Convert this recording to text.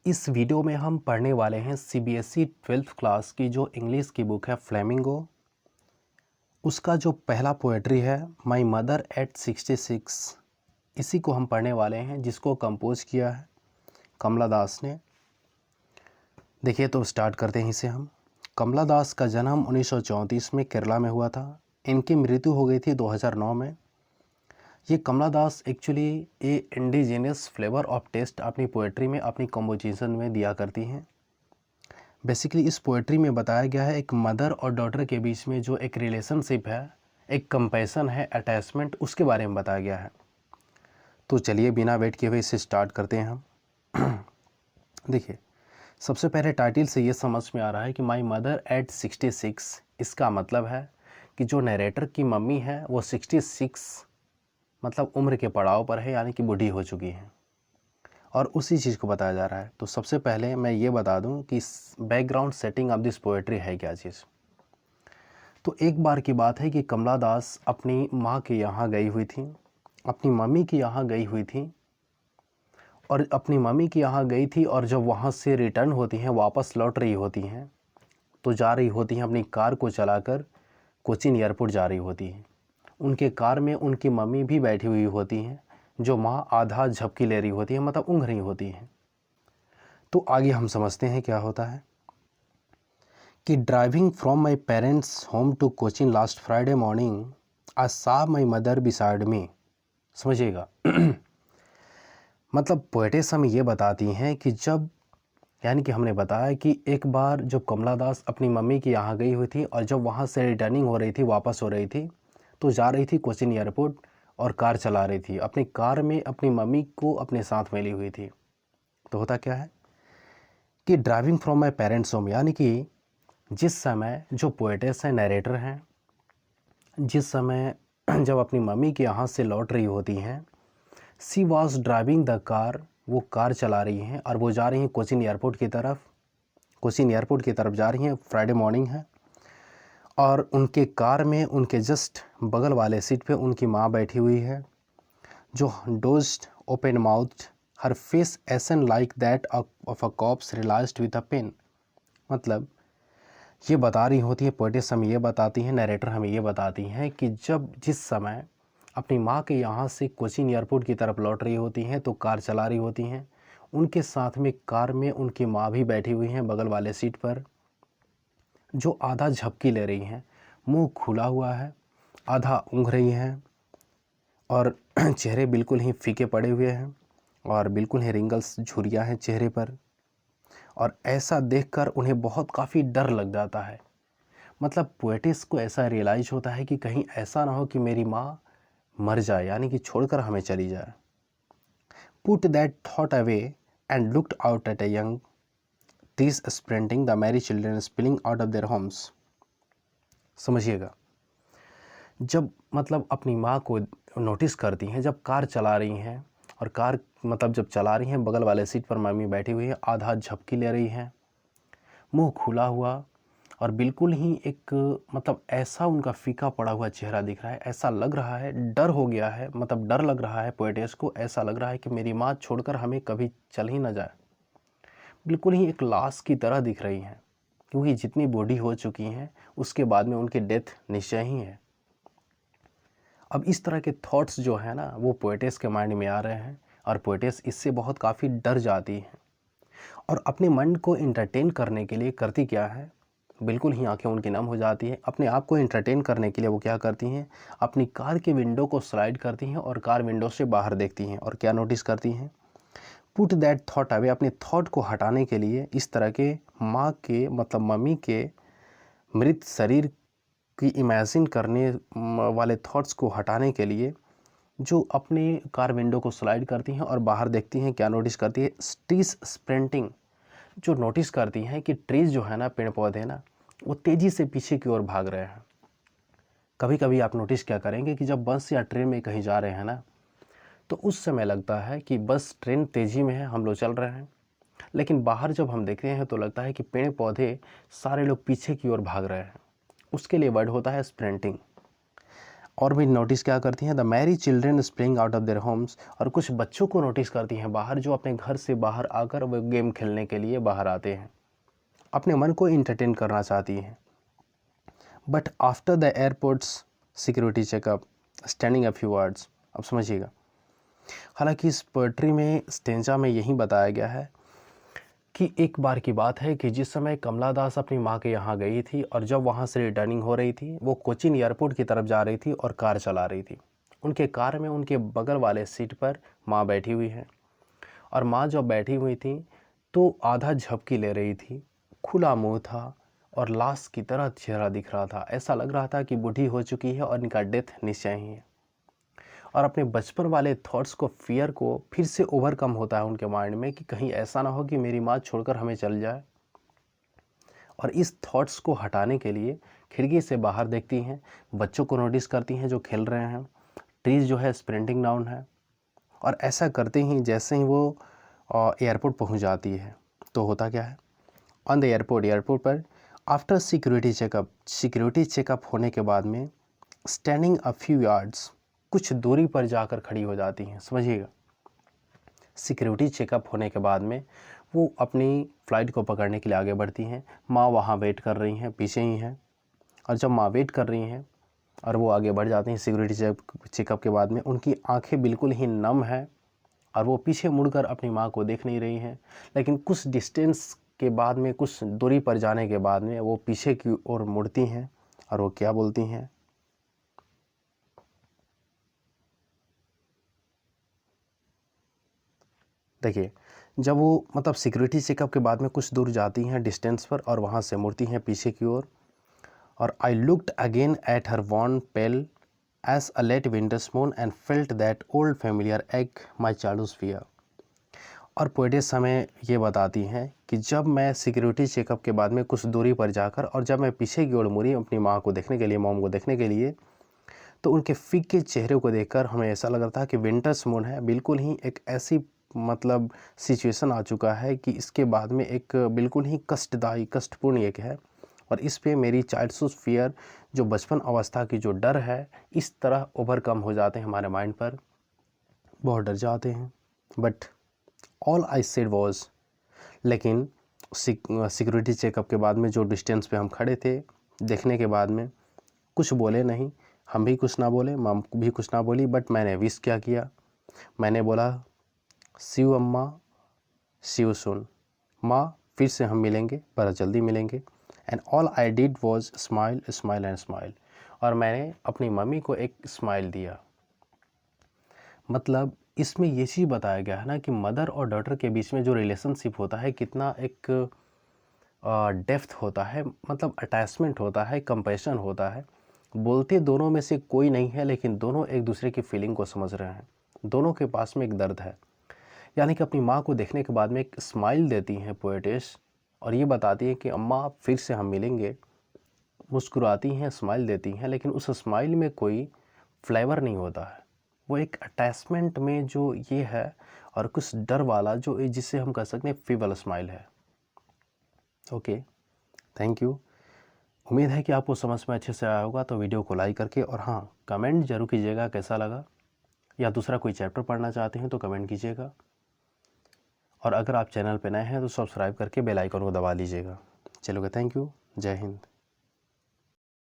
इस वीडियो में हम पढ़ने वाले हैं सीबीएसई 12th क्लास की जो इंग्लिश की बुक है फ्लेमिंगो। उसका जो पहला पोएट्री है माई मदर एट 66, इसी को हम पढ़ने वाले हैं, जिसको कंपोज किया है कमला दास ने। देखिए तो स्टार्ट करते हैं इसे हम। कमला दास का जन्म 1934 में केरला में हुआ था। इनकी मृत्यु हो गई थी 2009 में। ये Kamala Das actually a indigenous flavour of taste अपनी पोएट्री में, अपनी कंपोजिशन में दिया करती हैं। बेसिकली इस पोएट्री में बताया गया है एक मदर और डॉटर के बीच में जो एक रिलेशनशिप है, एक कंपैशन है, अटैचमेंट, उसके बारे में बताया गया है। तो चलिए बिना वेट किए हुए इसे स्टार्ट करते हैं हम। देखिए, सबसे पहले टाइटल से ये समझ में आ रहा है कि माई मदर एट 66। इसका मतलब है कि जो नरेटर की मम्मी है वो 66 मतलब उम्र के पड़ाव पर है, यानी कि बूढ़ी हो चुकी है, और उसी चीज़ को बताया जा रहा है। तो सबसे पहले मैं ये बता दूं कि background setting of this poetry है क्या चीज़। तो एक बार की बात है कि कमला दास अपनी माँ के यहाँ गई हुई थी, अपनी मम्मी के यहाँ गई हुई थी, और अपनी मम्मी के यहाँ गई थी, और जब वहाँ से रिटर्न होती हैं, वापस लौट रही होती हैं, तो जा रही होती हैं अपनी कार को चलाकर कोचीन एयरपोर्ट जा रही होती हैं। उनके कार में उनकी मम्मी भी बैठी हुई होती हैं, जो माँ आधा झपकी ले रही होती है, मतलब ऊँघ रही होती हैं। तो आगे हम समझते हैं क्या होता है कि driving from my parents home to Cochin last Friday morning I saw my mother beside me. समझिएगा। मतलब पोएटेस हमें ये बताती हैं कि जब, यानी कि हमने बताया कि एक बार जब कमला दास अपनी मम्मी के यहाँ गई हुई थी, और जब वहाँ से रिटर्निंग हो रही थी, वापस हो रही थी, तो जा रही थी कोचीन एयरपोर्ट और कार चला रही थी। अपनी कार में अपनी मम्मी को अपने साथ मिली हुई थी। तो होता क्या है कि driving from my parents home, यानी कि जिस समय जो पोएटेस हैं, नरेटर हैं, जिस समय जब अपनी मम्मी के यहाँ से लौट रही होती हैं, सी वॉज ड्राइविंग द कार, वो कार चला रही हैं और वो जा रही हैं कोचीन एयरपोर्ट की तरफ। कोचीन एयरपोर्ट की तरफ जा रही हैं, फ्राइडे मॉर्निंग है, और उनके कार में उनके जस्ट बगल वाले सीट पे उनकी माँ बैठी हुई है, जो dozed open mouth, her face ashen like that of a corpse realised with a pain. मतलब ये बता रही होती है, पोएटेस हमें ये बताती हैं, नरेटर हमें ये बताती हैं कि जब जिस समय अपनी माँ के यहाँ से कोचीन एयरपोर्ट की तरफ लौट रही होती हैं, तो कार चला रही होती हैं, उनके साथ में कार में उनकी माँ भी बैठी हुई हैं बगल वाले सीट पर, जो आधा झपकी ले रही हैं, मुंह खुला हुआ है, आधा ऊँघ रही हैं, और चेहरे बिल्कुल ही फीके पड़े हुए हैं, और बिल्कुल ही रिंगल्स, झुर्रियाँ हैं चेहरे पर। और ऐसा देखकर उन्हें बहुत काफ़ी डर लग जाता है। मतलब पोएटिस को ऐसा रियलाइज होता है कि कहीं ऐसा ना हो कि मेरी माँ मर जाए, यानी कि छोड़कर हमें चली जाए। Put that thought away and looked out at a young trees sprinting the Mary children spilling out of their Holmes. समझिएगा, जब मतलब अपनी माँ को नोटिस करती हैं, जब कार चला रही हैं, और कार मतलब जब चला रही हैं, बगल वाले सीट पर मम्मी बैठी हुई है, आधा झपकी ले रही हैं, मुंह खुला हुआ, और बिल्कुल ही एक मतलब ऐसा उनका फीका पड़ा हुआ चेहरा दिख रहा है, ऐसा लग रहा है, डर हो गया है, मतलब डर लग रहा है पोएटेस को, ऐसा लग रहा है कि मेरी माँ छोड़कर हमें कभी चल ही ना जाए। बिल्कुल ही एक लाश की तरह दिख रही हैं, क्योंकि जितनी बूढ़ी हो चुकी हैं, उसके बाद में उनकी डेथ निश्चय ही है। अब इस तरह के थॉट्स जो है ना, वो पोएटेस के माइंड में आ रहे हैं, और पोएटेस इससे बहुत काफ़ी डर जाती हैं, और अपने मन को एंटरटेन करने के लिए करती क्या है, बिल्कुल ही आंखें उनकी नम हो जाती हैं। अपने आप को एंटरटेन करने के लिए वो क्या करती हैं, अपनी कार के विंडो को स्लाइड करती हैं, और कार विंडो से बाहर देखती हैं, और क्या नोटिस करती हैं, पुट दैट थॉट अवे, अपने थॉट को हटाने के लिए, इस तरह के माँ के मतलब मम्मी के मृत शरीर की इमेजिन करने वाले थॉट्स को हटाने के लिए, जो अपने कार विंडो को स्लाइड करती हैं और बाहर देखती हैं, क्या नोटिस करती है, ट्रीज स्प्रिंटिंग, जो नोटिस करती हैं कि ट्रीज जो है ना, पेड़ पौधे ना, वो तेज़ी से पीछे की ओर भाग रहे हैं। कभी कभी आप नोटिस क्या करेंगे कि जब बस या ट्रेन में कहीं जा रहे हैं ना, तो उस समय लगता है कि बस ट्रेन तेज़ी में है, हम लोग चल रहे हैं, लेकिन बाहर जब हम देखते हैं तो लगता है कि पेड़ पौधे सारे लोग पीछे की ओर भाग रहे हैं। उसके लिए वर्ड होता है स्प्रिंटिंग। और भी नोटिस क्या करती हैं, the merry children spring out of their homes, और कुछ बच्चों को नोटिस करती हैं बाहर, जो अपने घर से बाहर आकर वो गेम खेलने के लिए बाहर आते हैं, अपने मन को इंटरटेन करना चाहती हैं। But after the airports security checkup standing a few words. अब समझिएगा, हालांकि इस पोएट्री में स्टेंजा में यही बताया गया है कि एक बार की बात है कि जिस समय कमला दास अपनी माँ के यहाँ गई थी और जब वहाँ से रिटर्निंग हो रही थी, वो कोचीन एयरपोर्ट की तरफ जा रही थी और कार चला रही थी। उनके कार में उनके बगल वाले सीट पर माँ बैठी हुई है, और माँ जब बैठी हुई थी तो आधा झपकी ले रही थी, खुला मुंह था और लाश की तरह चेहरा दिख रहा था। ऐसा लग रहा था कि बूढ़ी हो चुकी है और इनका डेथ निश्चय ही है। और अपने बचपन वाले थॉट्स को, फियर को फिर से ओवरकम होता है उनके माइंड में कि कहीं ऐसा ना हो कि मेरी माँ छोड़कर हमें चल जाए। और इस थॉट्स को हटाने के लिए खिड़की से बाहर देखती हैं, बच्चों को नोटिस करती हैं जो खेल रहे हैं, ट्रीज जो है स्प्रिंटिंग डाउन है। और ऐसा करते ही जैसे ही वो एयरपोर्ट पहुंच जाती है तो होता क्या है, ऑन द एयरपोर्ट पर आफ्टर सिक्योरिटी चेकअप होने के बाद में स्टैंडिंग अ फ्यू यार्ड्स, कुछ दूरी पर जाकर खड़ी हो जाती हैं। समझिएगा, सिक्योरिटी चेकअप होने के बाद में वो अपनी फ़्लाइट को पकड़ने के लिए आगे बढ़ती हैं। माँ वहाँ वेट कर रही हैं, पीछे ही हैं। और जब माँ वेट कर रही हैं और वो आगे बढ़ जाती हैं सिक्योरिटी चेकअप के बाद में, उनकी आंखें बिल्कुल ही नम हैं और वो पीछे मुड़कर अपनी माँ को देख नहीं रही हैं। लेकिन कुछ डिस्टेंस के बाद में, कुछ दूरी पर जाने के बाद में वो पीछे की ओर मुड़ती हैं और वो क्या बोलती हैं, देखिए, जब वो मतलब सिक्योरिटी चेकअप के बाद में कुछ दूर जाती हैं डिस्टेंस पर और वहाँ से मुड़ती हैं पीछे की ओर, और I looked again at her worn pale as a late winter's moon and felt that old familiar ache my childhood fear. और पोएट समय ये बताती हैं कि जब मैं सिक्योरिटी चेकअप के बाद में कुछ दूरी पर जाकर और जब मैं पीछे की ओर मुड़ी अपनी माँ को देखने के लिए, मॉम को देखने के लिए, तो उनके फीके चेहरे को देखकर हमें ऐसा लग रहा था कि विंटर्स मून है। बिल्कुल ही एक ऐसी मतलब सिचुएशन आ चुका है कि इसके बाद में एक बिल्कुल ही कष्टदायी, कष्टपूर्ण एक है। और इस पे मेरी चाइल्डहुड फियर, जो बचपन अवस्था की जो डर है, इस तरह ओवरकम हो जाते हैं हमारे माइंड पर, बहुत डर जाते हैं। But all I said was, लेकिन सिक्योरिटी चेकअप के बाद में जो डिस्टेंस पे हम खड़े थे देखने के बाद में कुछ बोले नहीं, हम भी कुछ ना बोले, मम भी कुछ ना बोली, बट मैंने विश क्या किया, मैंने बोला सी यू अम्मा, सी यू सून, माँ फिर से हम मिलेंगे, बड़ा जल्दी मिलेंगे। And all I did was smile smile and smile, और मैंने अपनी मम्मी को एक स्माइल दिया। मतलब इसमें ये चीज़ बताया गया है ना कि मदर और डॉटर के बीच में जो रिलेशनशिप होता है कितना एक डेप्थ होता है, मतलब अटैचमेंट होता है, कंपैशन होता है। बोलते दोनों में से कोई नहीं है, लेकिन दोनों एक दूसरे की फीलिंग को समझ रहे हैं, दोनों के पास में एक दर्द है। यानी कि अपनी माँ को देखने के बाद में एक स्माइल देती हैं पोएटेस, और ये बताती है कि अम्मा फिर से हम मिलेंगे, मुस्कुराती हैं, स्माइल देती हैं, लेकिन उस स्माइल में कोई फ्लेवर नहीं होता है। वो एक अटैचमेंट में जो ये है, और कुछ डर वाला जो जिसे हम कह सकते हैं फीबल स्माइल है। Okay, thank you. उम्मीद है कि आपको समझ में अच्छे से आया होगा। तो वीडियो को लाइक करके, और हाँ, कमेंट जरूर कीजिएगा कैसा लगा, या दूसरा कोई चैप्टर पढ़ना चाहते हैं तो कमेंट कीजिएगा। और अगर आप चैनल पे नए हैं तो सब्सक्राइब करके बेल आइकन को दबा लीजिएगा। चलोगे, थैंक यू, जय हिंद।